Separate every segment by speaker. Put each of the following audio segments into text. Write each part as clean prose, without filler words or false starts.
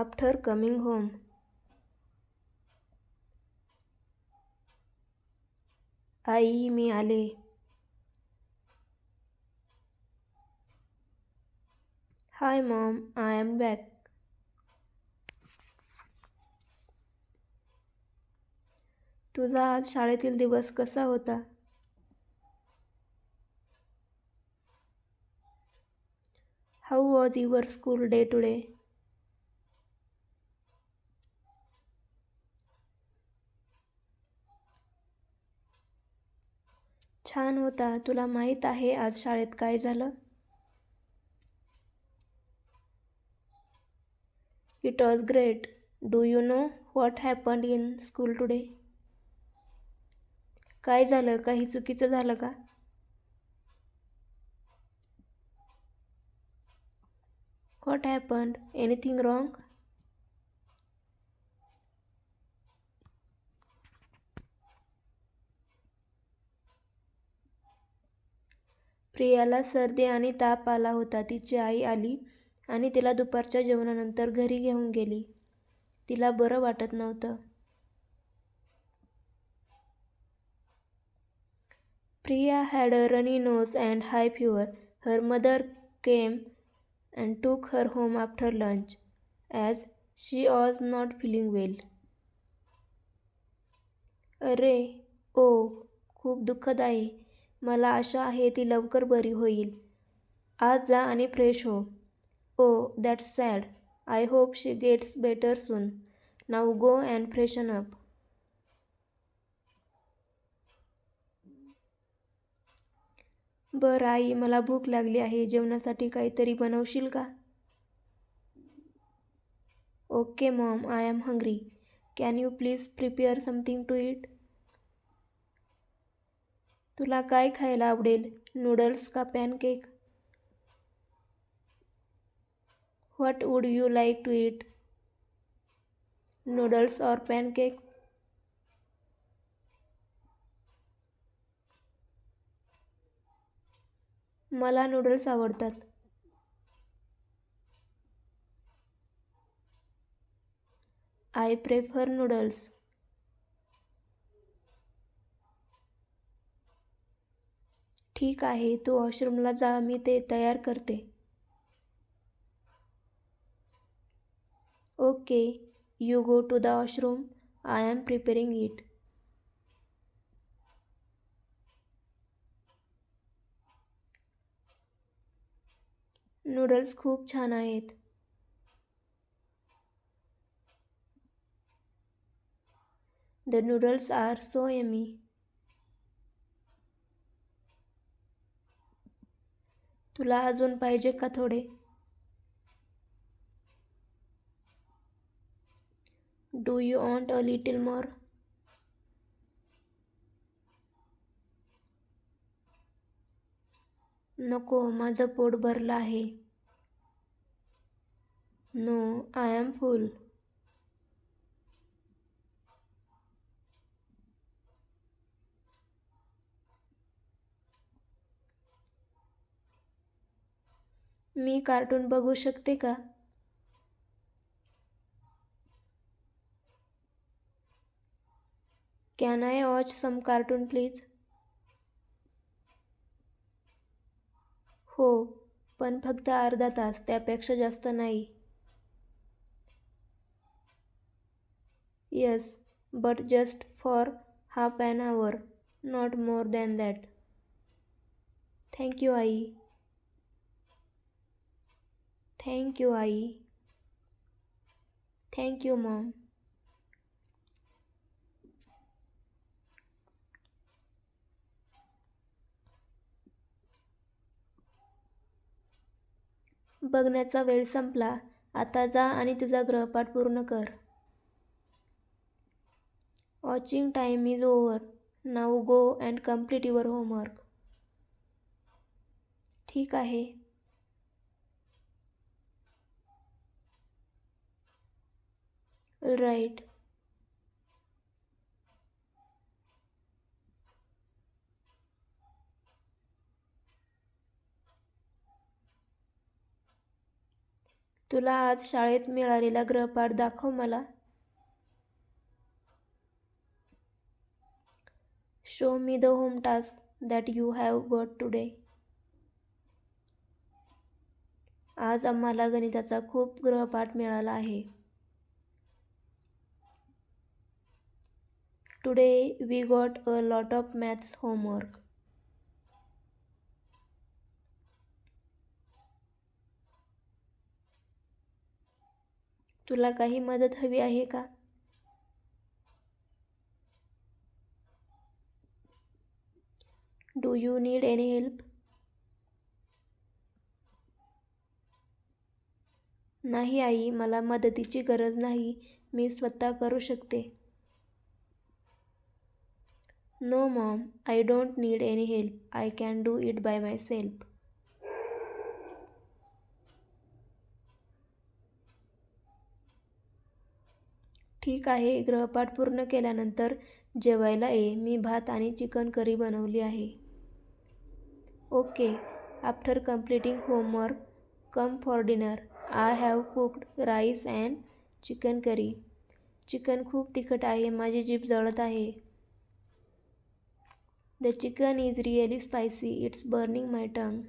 Speaker 1: After coming home. आई मी आले. Hi mom, I am back. तुझा आज शाळेतील दिवस कसा होता? How was your school day today? छान होता. तुला माहीत आहे आज शाळेत काय झालं? It was great. Do you know what happened in school today? काय झालं? काही चुकीचं झालं का? What happened? Anything wrong? प्रियाला सर्दी आणि ताप आला होता. तिची आई आली आणि तिला दुपारच्या जेवणानंतर घरी घेऊन गेली. तिला बरं वाटत नव्हतं. Priya had a runny nose and high fever. Her mother came and took her home after lunch, as she was not feeling well. अरे, ओ, खूप दुःखद आहे. मला आशा आहे ती लवकर बरी होईल. आज जा आणि फ्रेश हो. Oh, that's sad. I hope she gets better soon. Now go and freshen up. बरं आई, मला भूक लागली आहे. जेवणासाठी काहीतरी बनवशील का? Okay mom, I am hungry. Can you please prepare something to eat? तुला काय खायला आवडेल? नूडल्स का pancake? What would you like to eat? Noodles और पॅनकेक? मला नूडल्स आवडतात. I prefer noodles. ठीक आहे, तू वॉशरूमला जा, मी ते तयार करते. Okay, you go to the washroom. I am preparing it. Noodles खूप छान आहेत. The noodles are so yummy. तुला अजून पाहिजे का थोडे? Do you want a little more? नको, माझं पोट भरलं आहे. No, I am full. मी कार्टून बघू शकते का? Can I watch some cartoon please? हो, पण फक्त अर्धा तास, त्यापेक्षा जास्त नाही. Yes, but just for half an hour, not more than that. Thank you आई. थँक यू आई. Thank you mom. बघण्याचा वेळ संपला. आता जा आणि तुझा गृहपाठ पूर्ण कर. Watching time is over. Now go and complete your homework. ठीक आहे. राईट. तुला आज शाळेत मिळालेला गृहपाठ दाखव मला. Show me the home task that you have got today. आज आम्हाला गणिताचा खूप गृहपाठ मिळाला आहे. Today we got a lot of maths homework. तुला काही मदत हवी आहे का? Do you need any help? नाही आई, मला मदतीची गरज नाही. मी स्वतः करू शकते. No mom, I don't need any help. I can do it by myself. ठीक आहे, गृहपाठ पूर्ण केल्यानंतर जेवायला ये. मी भात आणि चिकन करी बनवली आहे. Okay, after completing homework come for dinner. I have cooked rice and chicken curry. Chicken खूप तिखट आहे. माझी जीभ जळत आहे. The chicken is really spicy. It's burning my tongue.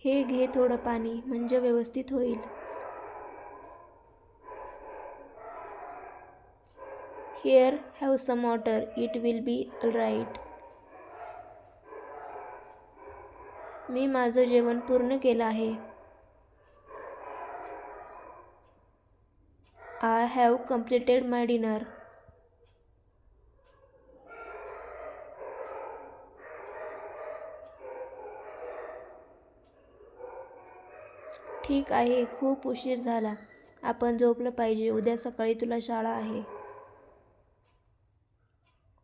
Speaker 1: हे घे थोडं पाणी, म्हणजे व्यवस्थित होईल. Here have some water. It will be all right. मी माझं जेवण पूर्ण केलं आहे. I have completed my dinner. ठीक आहे, खूप उशीर झाला. आपण झोपलं पाहिजे. उद्या सकाळी तुला शाळा आहे.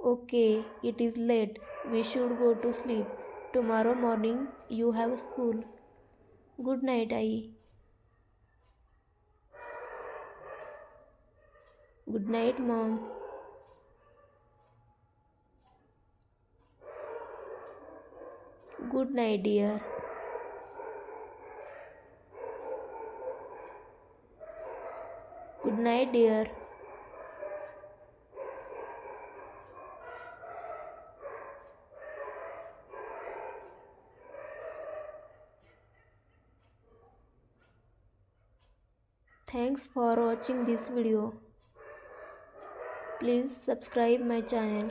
Speaker 1: Okay, it is late. We should go to sleep. Tomorrow morning you have school. Good night आई. Good night mom. Good night dear. Good night dear. Thanks for watching this video. Please subscribe my channel.